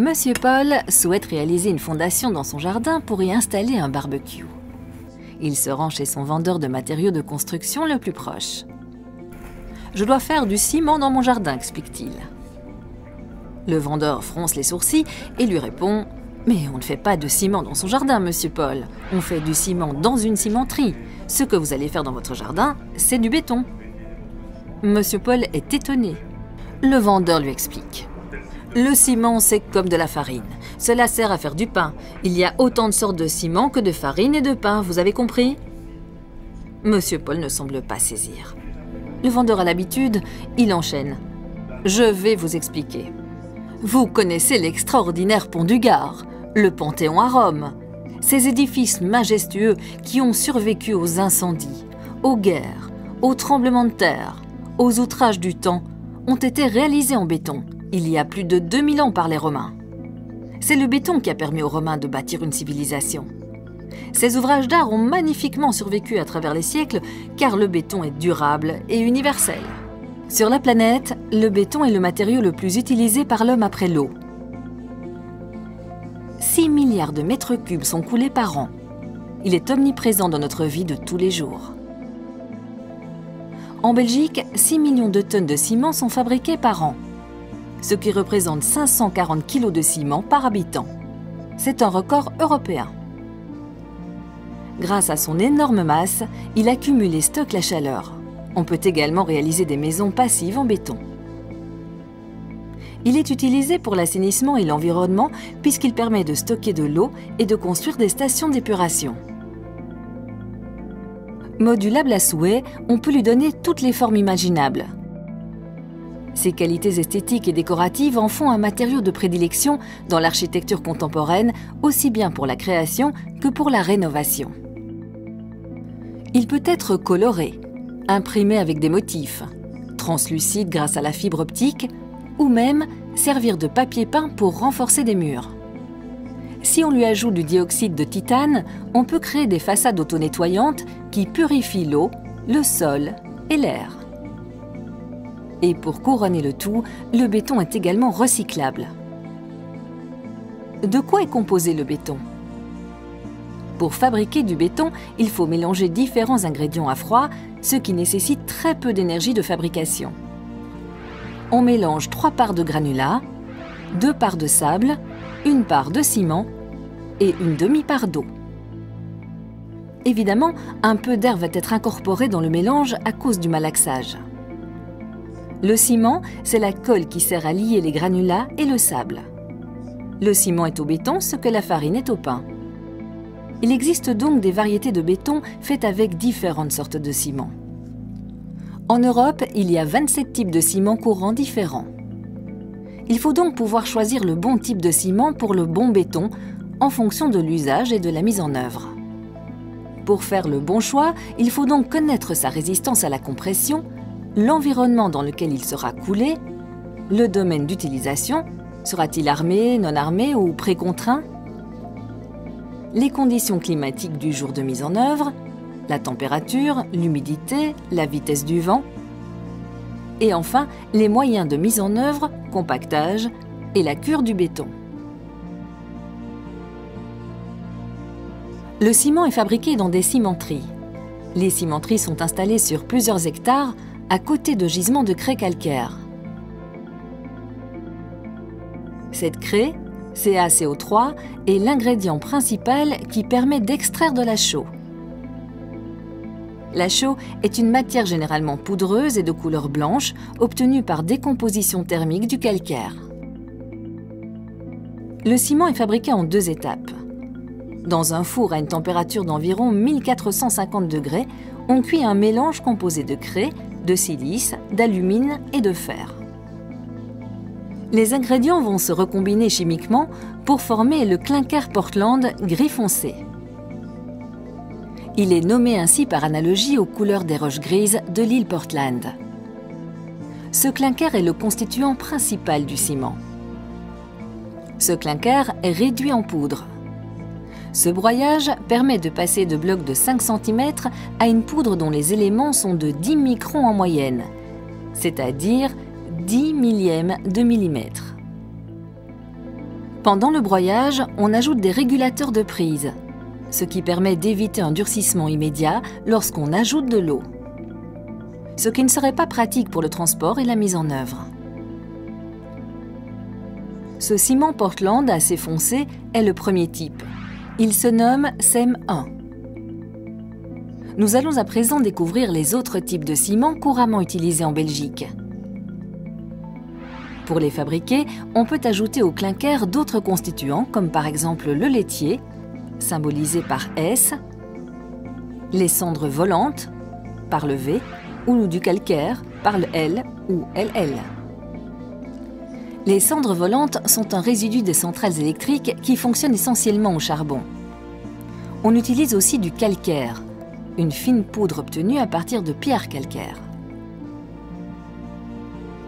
Monsieur Paul souhaite réaliser une fondation dans son jardin pour y installer un barbecue. Il se rend chez son vendeur de matériaux de construction le plus proche. « Je dois faire du ciment dans mon jardin », explique-t-il. Le vendeur fronce les sourcils et lui répond « Mais on ne fait pas de ciment dans son jardin, monsieur Paul. On fait du ciment dans une cimenterie. Ce que vous allez faire dans votre jardin, c'est du béton. » Monsieur Paul est étonné. Le vendeur lui explique. Le ciment, c'est comme de la farine. Cela sert à faire du pain. Il y a autant de sortes de ciment que de farine et de pain, vous avez compris? Monsieur Paul ne semble pas saisir. Le vendeur a l'habitude, il enchaîne. Je vais vous expliquer. Vous connaissez l'extraordinaire pont du Gard, le Panthéon à Rome. Ces édifices majestueux qui ont survécu aux incendies, aux guerres, aux tremblements de terre, aux outrages du temps, ont été réalisés en béton. Il y a plus de 2000 ans par les Romains. C'est le béton qui a permis aux Romains de bâtir une civilisation. Ces ouvrages d'art ont magnifiquement survécu à travers les siècles car le béton est durable et universel. Sur la planète, le béton est le matériau le plus utilisé par l'homme après l'eau. 6 milliards de mètres cubes sont coulés par an. Il est omniprésent dans notre vie de tous les jours. En Belgique, 6 millions de tonnes de ciment sont fabriquées par an, ce qui représente 540 kg de ciment par habitant. C'est un record européen. Grâce à son énorme masse, il accumule et stocke la chaleur. On peut également réaliser des maisons passives en béton. Il est utilisé pour l'assainissement et l'environnement puisqu'il permet de stocker de l'eau et de construire des stations d'épuration. Modulable à souhait, on peut lui donner toutes les formes imaginables. Ses qualités esthétiques et décoratives en font un matériau de prédilection dans l'architecture contemporaine, aussi bien pour la création que pour la rénovation. Il peut être coloré, imprimé avec des motifs, translucide grâce à la fibre optique, ou même servir de papier peint pour renforcer des murs. Si on lui ajoute du dioxyde de titane, on peut créer des façades auto-nettoyantes qui purifient l'eau, le sol et l'air. Et pour couronner le tout, le béton est également recyclable. De quoi est composé le béton? Pour fabriquer du béton, il faut mélanger différents ingrédients à froid, ce qui nécessite très peu d'énergie de fabrication. On mélange 3 parts de granulat, 2 parts de sable, 1 part de ciment et une demi-part d'eau. Évidemment, un peu d'air va être incorporé dans le mélange à cause du malaxage. Le ciment, c'est la colle qui sert à lier les granulats et le sable. Le ciment est au béton ce que la farine est au pain. Il existe donc des variétés de béton faites avec différentes sortes de ciment. En Europe, il y a 27 types de ciment courants différents. Il faut donc pouvoir choisir le bon type de ciment pour le bon béton en fonction de l'usage et de la mise en œuvre. Pour faire le bon choix, il faut donc connaître sa résistance à la compression, l'environnement dans lequel il sera coulé, le domaine d'utilisation, sera-t-il armé, non armé ou précontraint, les conditions climatiques du jour de mise en œuvre, la température, l'humidité, la vitesse du vent, et enfin les moyens de mise en œuvre, compactage et la cure du béton. Le ciment est fabriqué dans des cimenteries. Les cimenteries sont installées sur plusieurs hectares à côté de gisements de craie calcaire. Cette craie, CaCO3, est l'ingrédient principal qui permet d'extraire de la chaux. La chaux est une matière généralement poudreuse et de couleur blanche obtenue par décomposition thermique du calcaire. Le ciment est fabriqué en 2 étapes. Dans un four à une température d'environ 1450 degrés, on cuit un mélange composé de craie, de silice, d'alumine et de fer. Les ingrédients vont se recombiner chimiquement pour former le clinker Portland gris foncé. Il est nommé ainsi par analogie aux couleurs des roches grises de l'île Portland. Ce clinker est le constituant principal du ciment. Ce clinker est réduit en poudre. Ce broyage permet de passer de blocs de 5 cm à une poudre dont les éléments sont de 10 microns en moyenne, c'est-à-dire 10 millièmes de millimètre. Pendant le broyage, on ajoute des régulateurs de prise, ce qui permet d'éviter un durcissement immédiat lorsqu'on ajoute de l'eau, ce qui ne serait pas pratique pour le transport et la mise en œuvre. Ce ciment Portland assez foncé est le premier type. Il se nomme CEM 1. Nous allons à présent découvrir les autres types de ciment couramment utilisés en Belgique. Pour les fabriquer, on peut ajouter au clinker d'autres constituants, comme par exemple le laitier, symbolisé par S, les cendres volantes, par le V, ou du calcaire, par le L ou LL. Les cendres volantes sont un résidu des centrales électriques qui fonctionnent essentiellement au charbon. On utilise aussi du calcaire, une fine poudre obtenue à partir de pierres calcaires.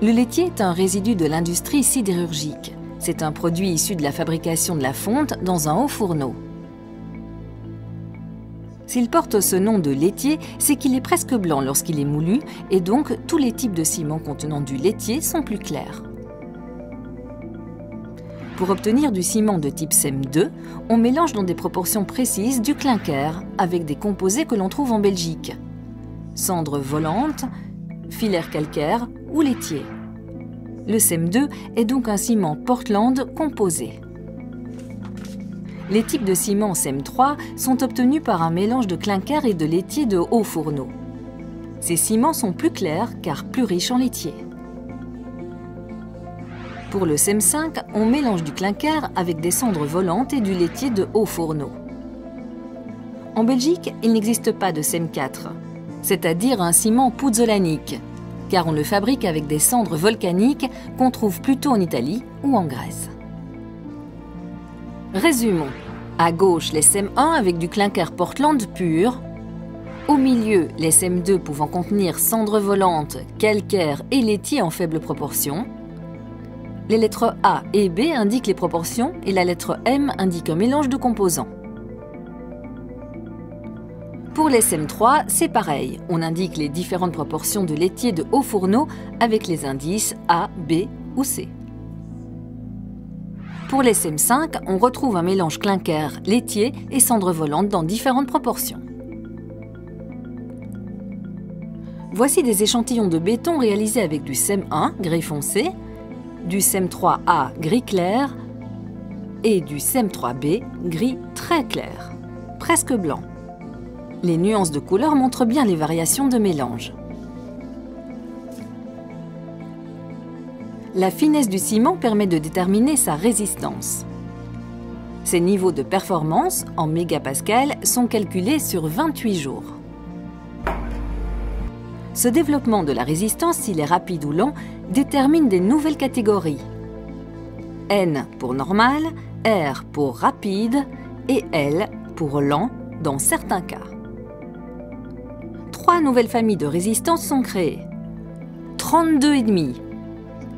Le laitier est un résidu de l'industrie sidérurgique. C'est un produit issu de la fabrication de la fonte dans un haut fourneau. S'il porte ce nom de laitier, c'est qu'il est presque blanc lorsqu'il est moulu et donc tous les types de ciment contenant du laitier sont plus clairs. Pour obtenir du ciment de type CEM 2, on mélange dans des proportions précises du clinker avec des composés que l'on trouve en Belgique. Cendres volantes, filaire calcaire ou laitier. Le CEM 2 est donc un ciment Portland composé. Les types de ciment CEM 3 sont obtenus par un mélange de clinker et de laitier de haut fourneau. Ces ciments sont plus clairs car plus riches en laitier. Pour le CEM 5, on mélange du clinker avec des cendres volantes et du laitier de haut fourneau. En Belgique, il n'existe pas de CEM 4, c'est-à-dire un ciment puzzolanique, car on le fabrique avec des cendres volcaniques qu'on trouve plutôt en Italie ou en Grèce. Résumons. À gauche, les CEM 1 avec du clinker Portland pur. Au milieu, les CEM 2 pouvant contenir cendres volantes, calcaire et laitier en faible proportion. Les lettres A et B indiquent les proportions et la lettre M indique un mélange de composants. Pour les CEM 3, c'est pareil. On indique les différentes proportions de laitier de haut fourneau avec les indices A, B ou C. Pour les CEM 5, on retrouve un mélange clinker, laitier et cendres volantes dans différentes proportions. Voici des échantillons de béton réalisés avec du CEM 1, gris foncé, du CEM 3A, gris clair, et du CEM 3B, gris très clair, presque blanc. Les nuances de couleur montrent bien les variations de mélange. La finesse du ciment permet de déterminer sa résistance. Ses niveaux de performance, en mégapascal, sont calculés sur 28 jours. Ce développement de la résistance, s'il est rapide ou lent, détermine des nouvelles catégories. N pour normal, R pour rapide et L pour lent dans certains cas. 3 nouvelles familles de résistance sont créées. 32,5,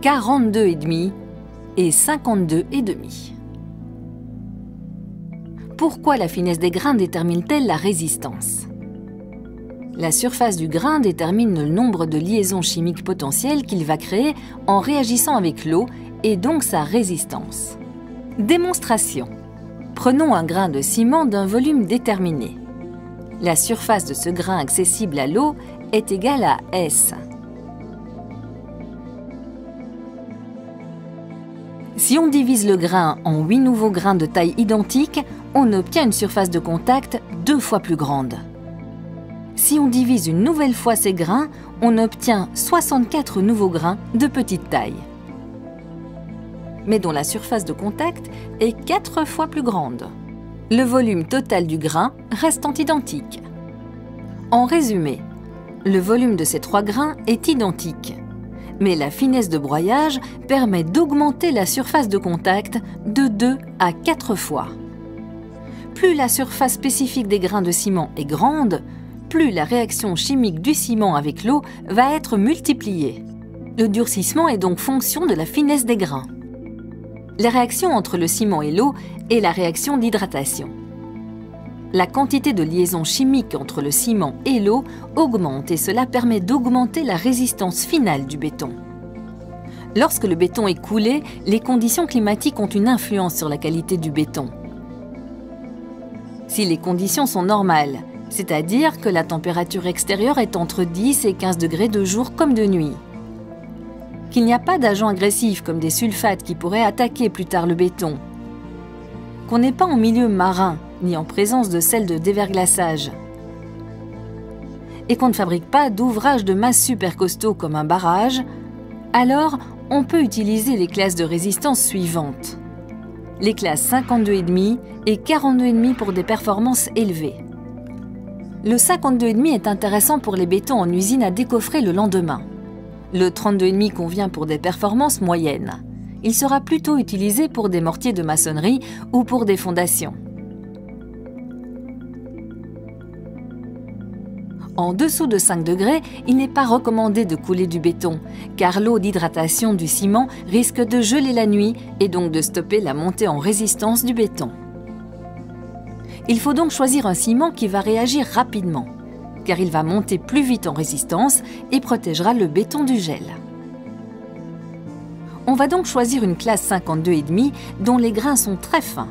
42,5 et 52,5. Pourquoi la finesse des grains détermine-t-elle la résistance? La surface du grain détermine le nombre de liaisons chimiques potentielles qu'il va créer en réagissant avec l'eau et donc sa résistance. Démonstration. Prenons un grain de ciment d'un volume déterminé. La surface de ce grain accessible à l'eau est égale à S. Si on divise le grain en 8 nouveaux grains de taille identique, on obtient une surface de contact 2 fois plus grande. Si on divise une nouvelle fois ces grains, on obtient 64 nouveaux grains de petite taille, mais dont la surface de contact est 4 fois plus grande. Le volume total du grain restant identique. En résumé, le volume de ces 3 grains est identique, mais la finesse de broyage permet d'augmenter la surface de contact de 2 à 4 fois. Plus la surface spécifique des grains de ciment est grande, plus la réaction chimique du ciment avec l'eau va être multipliée. Le durcissement est donc fonction de la finesse des grains. La réaction entre le ciment et l'eau est la réaction d'hydratation. La quantité de liaison chimique entre le ciment et l'eau augmente et cela permet d'augmenter la résistance finale du béton. Lorsque le béton est coulé, les conditions climatiques ont une influence sur la qualité du béton. Si les conditions sont normales, c'est-à-dire que la température extérieure est entre 10 et 15 degrés de jour comme de nuit, qu'il n'y a pas d'agents agressifs comme des sulfates qui pourraient attaquer plus tard le béton, qu'on n'est pas en milieu marin ni en présence de sel de déverglaçage, et qu'on ne fabrique pas d'ouvrages de masse super costauds comme un barrage, alors on peut utiliser les classes de résistance suivantes. Les classes 52,5 et 42,5 pour des performances élevées. Le 52,5 est intéressant pour les bétons en usine à décoffrer le lendemain. Le 32,5 convient pour des performances moyennes. Il sera plutôt utilisé pour des mortiers de maçonnerie ou pour des fondations. En dessous de 5 degrés, il n'est pas recommandé de couler du béton, car l'eau d'hydratation du ciment risque de geler la nuit et donc de stopper la montée en résistance du béton. Il faut donc choisir un ciment qui va réagir rapidement, car il va monter plus vite en résistance et protégera le béton du gel. On va donc choisir une classe 52,5 dont les grains sont très fins.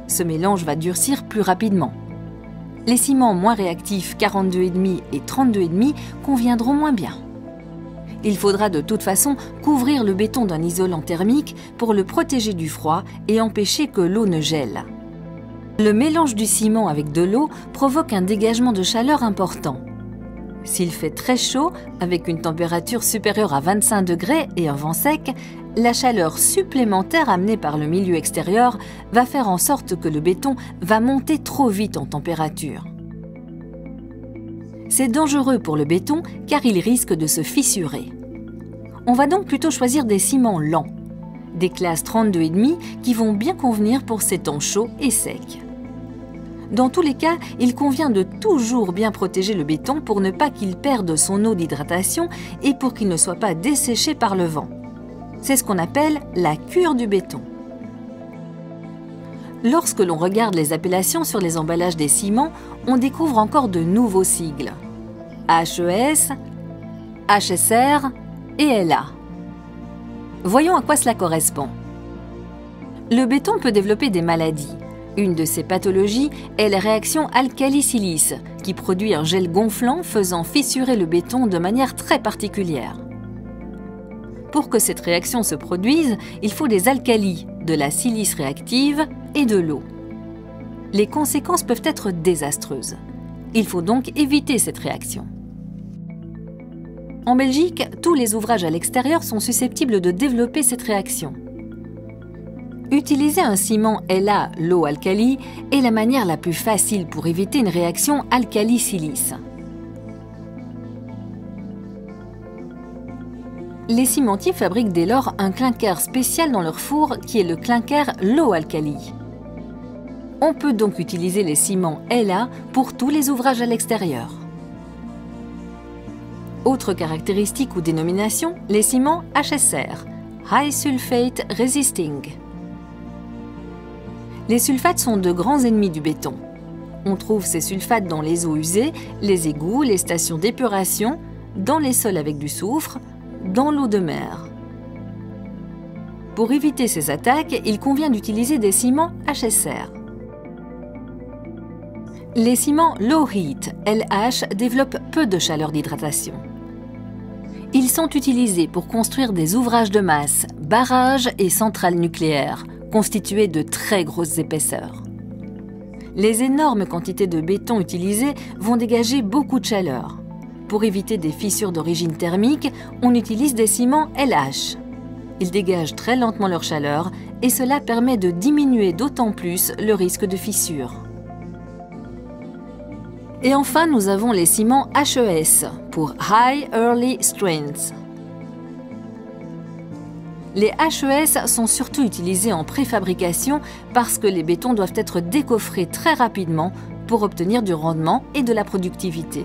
Ce mélange va durcir plus rapidement. Les ciments moins réactifs 42,5 et 32,5 conviendront moins bien. Il faudra de toute façon couvrir le béton d'un isolant thermique pour le protéger du froid et empêcher que l'eau ne gèle. Le mélange du ciment avec de l'eau provoque un dégagement de chaleur important. S'il fait très chaud, avec une température supérieure à 25 degrés et un vent sec, la chaleur supplémentaire amenée par le milieu extérieur va faire en sorte que le béton va monter trop vite en température. C'est dangereux pour le béton car il risque de se fissurer. On va donc plutôt choisir des ciments lents, des classes 32,5 qui vont bien convenir pour ces temps chauds et secs. Dans tous les cas, il convient de toujours bien protéger le béton pour ne pas qu'il perde son eau d'hydratation et pour qu'il ne soit pas desséché par le vent. C'est ce qu'on appelle la cure du béton. Lorsque l'on regarde les appellations sur les emballages des ciments, on découvre encore de nouveaux sigles. HES, HSR et LA. Voyons à quoi cela correspond. Le béton peut développer des maladies. Une de ces pathologies est la réaction alcali-silice, qui produit un gel gonflant faisant fissurer le béton de manière très particulière. Pour que cette réaction se produise, il faut des alcalis, de la silice réactive et de l'eau. Les conséquences peuvent être désastreuses. Il faut donc éviter cette réaction. En Belgique, tous les ouvrages à l'extérieur sont susceptibles de développer cette réaction. Utiliser un ciment LA low-alcali est la manière la plus facile pour éviter une réaction alcali-silice. Les cimentiers fabriquent dès lors un clinker spécial dans leur four qui est le clinker low-alcali. On peut donc utiliser les ciments LA pour tous les ouvrages à l'extérieur. Autre caractéristique ou dénomination, les ciments HSR, High Sulfate Resisting. Les sulfates sont de grands ennemis du béton. On trouve ces sulfates dans les eaux usées, les égouts, les stations d'épuration, dans les sols avec du soufre, dans l'eau de mer. Pour éviter ces attaques, il convient d'utiliser des ciments HSR. Les ciments Low Heat, LH, développent peu de chaleur d'hydratation. Ils sont utilisés pour construire des ouvrages de masse, barrages et centrales nucléaires, constitués de très grosses épaisseurs. Les énormes quantités de béton utilisées vont dégager beaucoup de chaleur. Pour éviter des fissures d'origine thermique, on utilise des ciments LH. Ils dégagent très lentement leur chaleur et cela permet de diminuer d'autant plus le risque de fissure. Et enfin, nous avons les ciments HES pour High Early Strength. Les HES sont surtout utilisés en préfabrication parce que les bétons doivent être décoffrés très rapidement pour obtenir du rendement et de la productivité.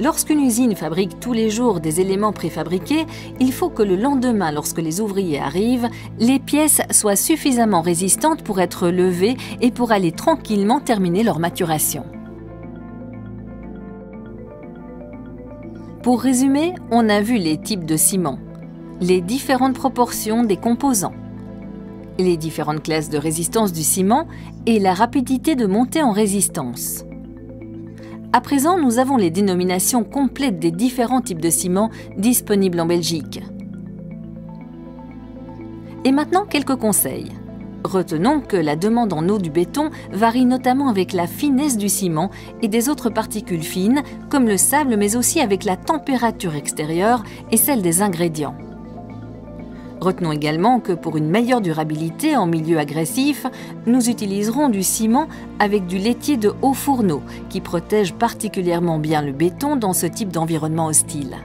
Lorsqu'une usine fabrique tous les jours des éléments préfabriqués, il faut que le lendemain, lorsque les ouvriers arrivent, les pièces soient suffisamment résistantes pour être levées et pour aller tranquillement terminer leur maturation. Pour résumer, on a vu les types de ciments. les différentes proportions des composants, les différentes classes de résistance du ciment et la rapidité de montée en résistance. À présent, nous avons les dénominations complètes des différents types de ciment disponibles en Belgique. Et maintenant, quelques conseils. Retenons que la demande en eau du béton varie notamment avec la finesse du ciment et des autres particules fines, comme le sable, mais aussi avec la température extérieure et celle des ingrédients. Retenons également que pour une meilleure durabilité en milieu agressif, nous utiliserons du ciment avec du laitier de haut fourneau, qui protège particulièrement bien le béton dans ce type d'environnement hostile.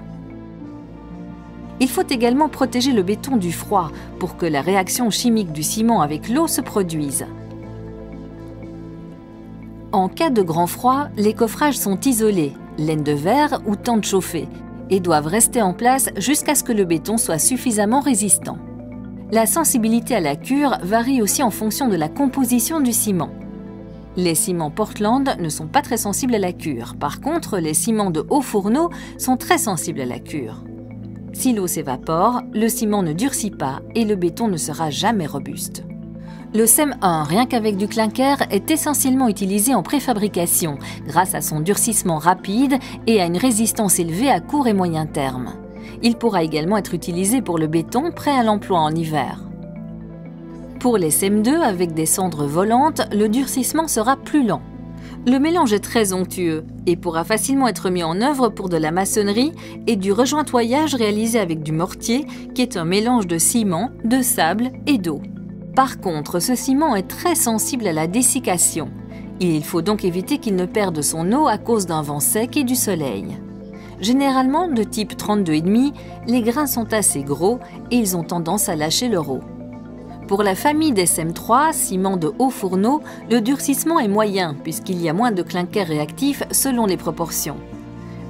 Il faut également protéger le béton du froid pour que la réaction chimique du ciment avec l'eau se produise. En cas de grand froid, les coffrages sont isolés, laine de verre ou tente chauffée, et doivent rester en place jusqu'à ce que le béton soit suffisamment résistant. La sensibilité à la cure varie aussi en fonction de la composition du ciment. Les ciments Portland ne sont pas très sensibles à la cure. Par contre, les ciments de haut fourneau sont très sensibles à la cure. Si l'eau s'évapore, le ciment ne durcit pas et le béton ne sera jamais robuste. Le CEM 1, rien qu'avec du clinker, est essentiellement utilisé en préfabrication, grâce à son durcissement rapide et à une résistance élevée à court et moyen terme. Il pourra également être utilisé pour le béton prêt à l'emploi en hiver. Pour les CEM 2 avec des cendres volantes, le durcissement sera plus lent. Le mélange est très onctueux et pourra facilement être mis en œuvre pour de la maçonnerie et du rejointoyage réalisé avec du mortier, qui est un mélange de ciment, de sable et d'eau. Par contre, ce ciment est très sensible à la dessiccation. Il faut donc éviter qu'il ne perde son eau à cause d'un vent sec et du soleil. Généralement, de type 32,5, les grains sont assez gros et ils ont tendance à lâcher leur eau. Pour la famille des CEM 3, ciment de haut fourneau, le durcissement est moyen puisqu'il y a moins de clinker réactif selon les proportions.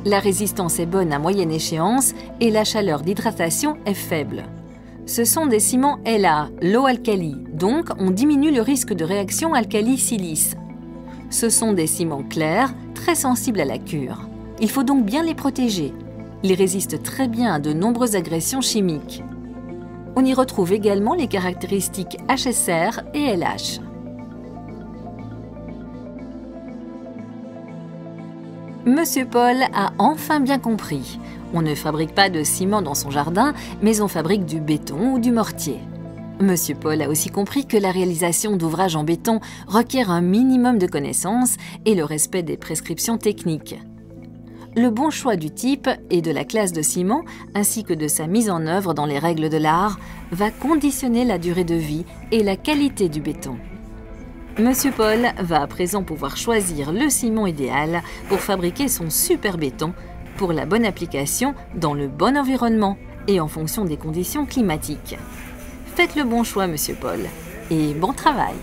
La résistance est bonne à moyenne échéance et la chaleur d'hydratation est faible. Ce sont des ciments La, low-alkali, donc on diminue le risque de réaction alcali-silice. Ce sont des ciments clairs, très sensibles à la cure. Il faut donc bien les protéger. Ils résistent très bien à de nombreuses agressions chimiques. On y retrouve également les caractéristiques HSR et LH. Monsieur Paul a enfin bien compris. On ne fabrique pas de ciment dans son jardin, mais on fabrique du béton ou du mortier. Monsieur Paul a aussi compris que la réalisation d'ouvrages en béton requiert un minimum de connaissances et le respect des prescriptions techniques. Le bon choix du type et de la classe de ciment, ainsi que de sa mise en œuvre dans les règles de l'art, va conditionner la durée de vie et la qualité du béton. Monsieur Paul va à présent pouvoir choisir le ciment idéal pour fabriquer son super béton pour la bonne application dans le bon environnement et en fonction des conditions climatiques. Faites le bon choix, Monsieur Paul, et bon travail!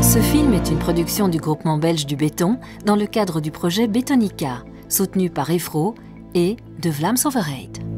Ce film est une production du groupement belge du béton dans le cadre du projet Bétonica, soutenu par EFRO et de Vlaams Overheid.